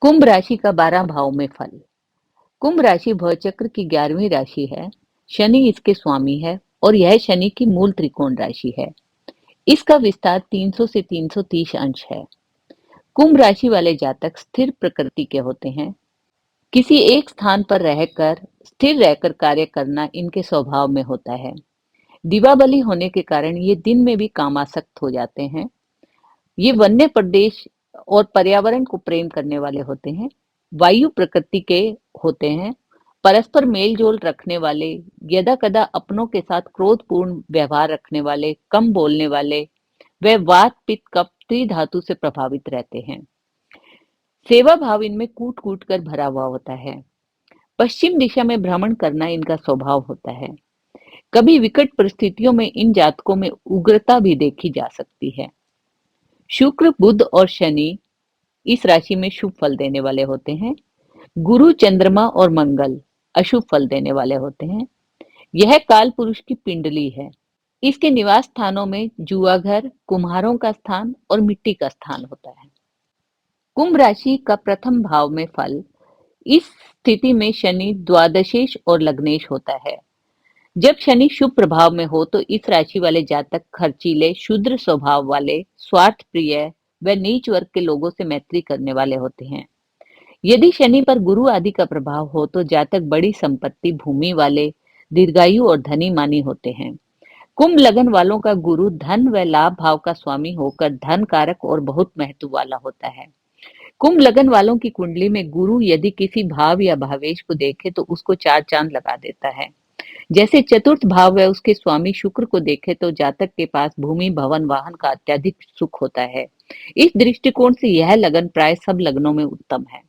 कुंभ राशि का 12 भाव में फल। कुंभ राशि भवचक्र की 11वीं राशि है। शनि इसके स्वामी है और यह शनि की मूल त्रिकोण राशि है। इसका विस्तार 300 से 330 अंश है। कुंभ राशि वाले जातक स्थिर प्रकृति के होते हैं। किसी एक स्थान पर रहकर स्थिर रहकर कार्य करना इनके स्वभाव में होता है। दीवाबली होने के कारण ये दिन में भी कामासक्त हो जाते हैं। ये वन्य प्रदेश और पर्यावरण को प्रेम करने वाले होते हैं। वायु प्रकृति के होते हैं। परस्पर मेल जोल रखने वाले, यदा कदा अपनों के साथ क्रोधपूर्ण व्यवहार रखने वाले, कम बोलने वाले, वे वात पित्त कफ त्रिधातु से प्रभावित रहते हैं। सेवा भाव इनमें कूट कूट कर भरा हुआ होता है। पश्चिम दिशा में भ्रमण करना इनका स्वभाव होता है। कभी विकट परिस्थितियों में इन जातकों में उग्रता भी देखी जा सकती है। शुक्र, बुध और शनि इस राशि में शुभ फल देने वाले होते हैं। गुरु, चंद्रमा और मंगल अशुभ फल देने वाले होते हैं। यह काल पुरुष की पिंडली है। इसके निवास स्थानों में जुआघर, कुम्हारों का स्थान और मिट्टी का स्थान होता है। कुंभ राशि का प्रथम भाव में फल। इस स्थिति में शनि द्वादशेश और लग्नेश होता है। जब शनि शुभ प्रभाव में हो तो इस राशि वाले जातक खर्चीले, शुद्र स्वभाव वाले, स्वार्थ प्रिय व नीच वर्ग के लोगों से मैत्री करने वाले होते हैं। यदि शनि पर गुरु आदि का प्रभाव हो तो जातक बड़ी संपत्ति, भूमि वाले, दीर्घायु और धनी मानी होते हैं। कुंभ लगन वालों का गुरु धन व लाभ भाव का स्वामी होकर धन कारक और बहुत महत्व वाला होता है। कुंभ लगन वालों की कुंडली में गुरु यदि किसी भाव या भावेश को देखे तो उसको चार चांद लगा देता है। जैसे चतुर्थ भाव व उसके स्वामी शुक्र को देखे तो जातक के पास भूमि, भवन, वाहन का अत्यधिक सुख होता है। इस दृष्टिकोण से यह लगन प्राय सब लग्नों में उत्तम है।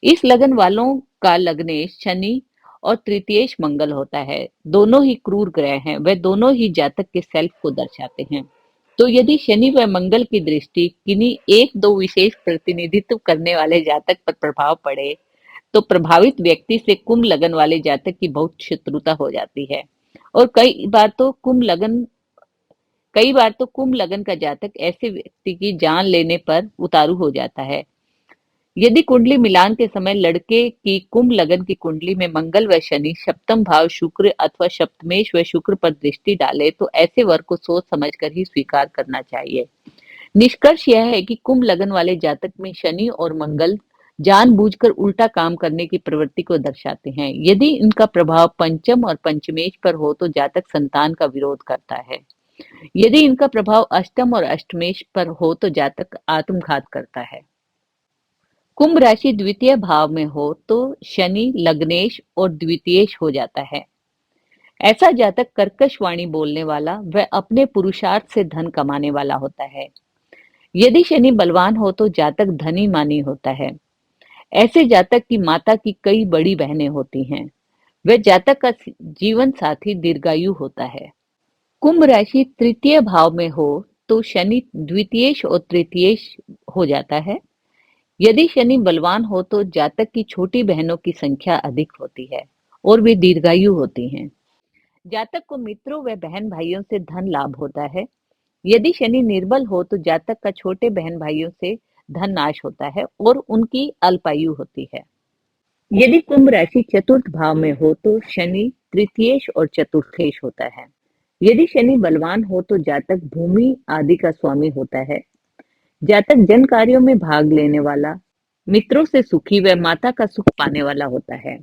इस लगन वालों का लग्नेश शनि और तृतीयेश मंगल होता है। दोनों ही क्रूर ग्रह हैं। वे दोनों ही जातक के सेल्फ को दर्शाते हैं। तो यदि शनि व मंगल की दृष्टि किन्हीं एक दो विशेष प्रतिनिधित्व करने वाले जातक पर प्रभाव पड़े तो प्रभावित व्यक्ति से कुंभ लगन वाले जातक की बहुत शत्रुता हो जाती है और कई बार तो कुंभ लगन का जातक ऐसे व्यक्ति की जान लेने पर उतारू हो जाता है। यदि कुंडली मिलान के समय लड़के की कुंभ लगन की कुंडली में मंगल व शनि, सप्तम भाव शुक्र अथवा सप्तमेश व शुक्र पर दृष्टि डाले तो ऐसे वर को सोच समझकर ही स्वीकार करना चाहिए। निष्कर्ष यह है कि कुंभ लगन वाले जातक में शनि और मंगल जानबूझकर उल्टा काम करने की प्रवृत्ति को दर्शाते हैं। यदि इनका प्रभाव पंचम और पंचमेश पर हो तो जातक संतान का विरोध करता है। यदि इनका प्रभाव अष्टम और अष्टमेश पर हो तो जातक आत्मघात करता है। कुंभ राशि द्वितीय भाव में हो तो शनि लग्नेश और द्वितीयेश हो जाता है। ऐसा जातक कर्कश वाणी बोलने वाला व अपने पुरुषार्थ से धन कमाने वाला होता है। यदि शनि बलवान हो तो जातक धनी मानी होता है। ऐसे जातक की माता की कई बड़ी बहनें होती हैं। वह जातक का जीवन साथी दीर्घायु होता है। कुंभ राशि तृतीय भाव में हो तो शनि द्वितीयेश और तृतीयेश हो जाता है। यदि शनि बलवान हो तो जातक की छोटी बहनों की संख्या अधिक होती है और वे दीर्घायु होती हैं। जातक को मित्रों व बहन भाइयों से धन लाभ होता है। यदि शनि निर्बल हो तो जातक का छोटे बहन भाइयों से धन नाश होता है और उनकी अल्पायु होती है। यदि कुंभ राशि चतुर्थ भाव में हो तो शनि तृतीयेश और चतुर्थेश होता है। यदि शनि बलवान हो तो जातक भूमि आदि का स्वामी होता है। जातक जन कार्यों में भाग लेने वाला, मित्रों से सुखी व माता का सुख पाने वाला होता है।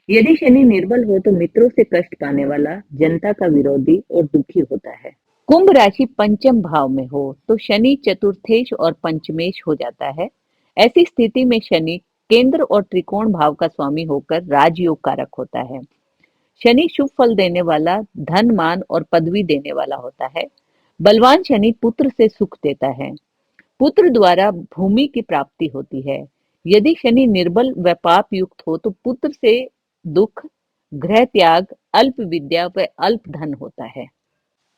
यदि शनि निर्बल हो तो मित्रों से कष्ट पाने वाला, जनता का विरोधी और दुखी होता है। कुंभ राशि पंचम भाव में हो तो शनि चतुर्थेश और पंचमेश हो जाता है। ऐसी स्थिति में शनि केंद्र और त्रिकोण भाव का स्वामी होकर राजयोग कारक होता है। शनि शुभ फल देने वाला, धन मान और पदवी देने वाला होता है। बलवान शनि पुत्र से सुख देता है। पुत्र द्वारा भूमि की प्राप्ति होती है। यदि शनि निर्बल व पाप युक्त हो तो पुत्र से दुख, गृह त्याग, अल्प विद्या व अल्प धन होता है।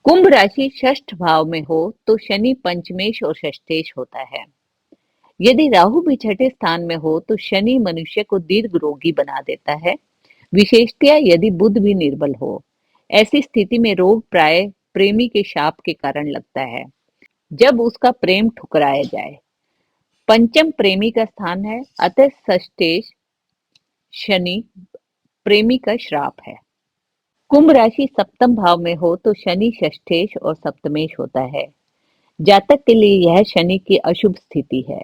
कुंभ राशि षष्ठ भाव में हो तो शनि पंचमेश और षष्ठेश होता है। यदि राहु भी छठे स्थान में हो तो शनि मनुष्य को दीर्घ रोगी बना देता है, विशेषतया यदि बुध भी निर्बल हो। ऐसी स्थिति में रोग प्राय प्रेमी के शाप के कारण लगता है, जब उसका प्रेम ठुकराया जाए। पंचम प्रेमी का स्थान है, अतः षष्ठेश शनि प्रेमी का श्राप है। कुंभ राशि सप्तम भाव में हो तो शनि षष्ठेश और सप्तमेश होता है। जातक के लिए यह शनि की अशुभ स्थिति है।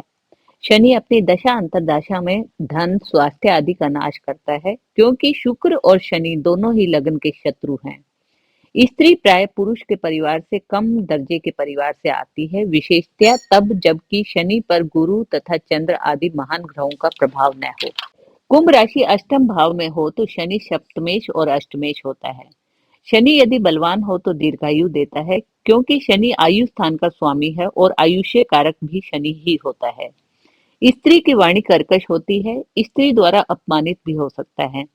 शनि अपनी दशा अंतरदशा में धन, स्वास्थ्य आदि का नाश करता है, क्योंकि शुक्र और शनि दोनों ही लगन के शत्रु हैं। स्त्री प्राय पुरुष के परिवार से कम दर्जे के परिवार से आती है, विशेषतया तब जबकि शनि पर गुरु तथा चंद्र आदि महान ग्रहों का प्रभाव न हो। कुंभ राशि अष्टम भाव में हो तो शनि सप्तमेश और अष्टमेश होता है। शनि यदि बलवान हो तो दीर्घायु देता है, क्योंकि शनि आयु स्थान का स्वामी है और आयुष्य कारक भी शनि ही होता है। स्त्री की वाणी कर्कश होती है, स्त्री द्वारा अपमानित भी हो सकता है।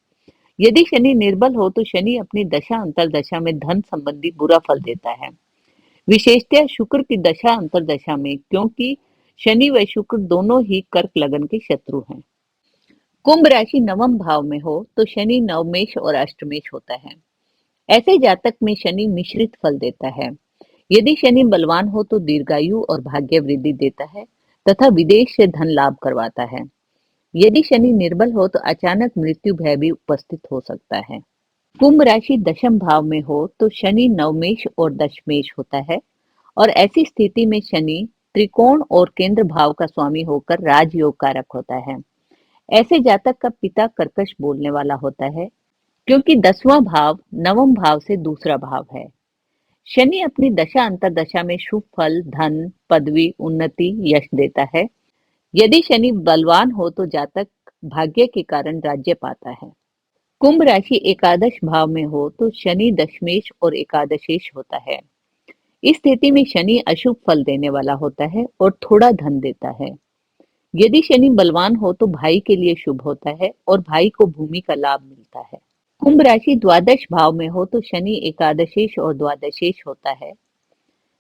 यदि शनि निर्बल हो तो शनि अपनी दशा अंतरदशा में धन संबंधी बुरा फल देता है, विशेषतः शुक्र की दशा अंतरदशा में, क्योंकि शनि व शुक्र दोनों ही कर्क लगन के शत्रु हैं। कुंभ राशि नवम भाव में हो तो शनि नवमेश और अष्टमेश होता है। ऐसे जातक में शनि मिश्रित फल देता है। यदि शनि बलवान हो तो दीर्घायु और भाग्य वृद्धि देता है तथा विदेश से धन लाभ करवाता है। यदि शनि निर्बल हो तो अचानक मृत्यु भय भी उपस्थित हो सकता है। कुंभ राशि दशम भाव में हो तो शनि नवमेश और दशमेश होता है, और ऐसी स्थिति में शनि त्रिकोण और केंद्र भाव का स्वामी होकर राजयोग कारक होता है। ऐसे जातक का पिता कर्कश बोलने वाला होता है, क्योंकि 10वां भाव नवम भाव से दूसरा भाव है। शनि अपनी दशा अंतरदशा में शुभ फल, धन, पदवी, उन्नति, यश देता है। यदि शनि बलवान हो तो जातक भाग्य के कारण राज्य पाता है। कुंभ राशि एकादश भाव में हो तो शनि दशमेश और एकादशेश होता है। इस स्थिति में शनि अशुभ फल देने वाला होता है और थोड़ा धन देता है। यदि शनि बलवान हो तो भाई के लिए शुभ होता है और भाई को भूमि का लाभ मिलता है। कुंभ राशि द्वादश भाव में हो तो शनि एकादशेश और द्वादशेश होता है।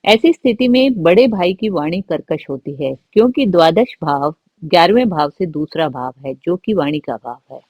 ऐसी स्थिति में बड़े भाई की वाणी कर्कश होती है, क्योंकि द्वादश भाव 11वें भाव से दूसरा भाव है, जो कि वाणी का भाव है।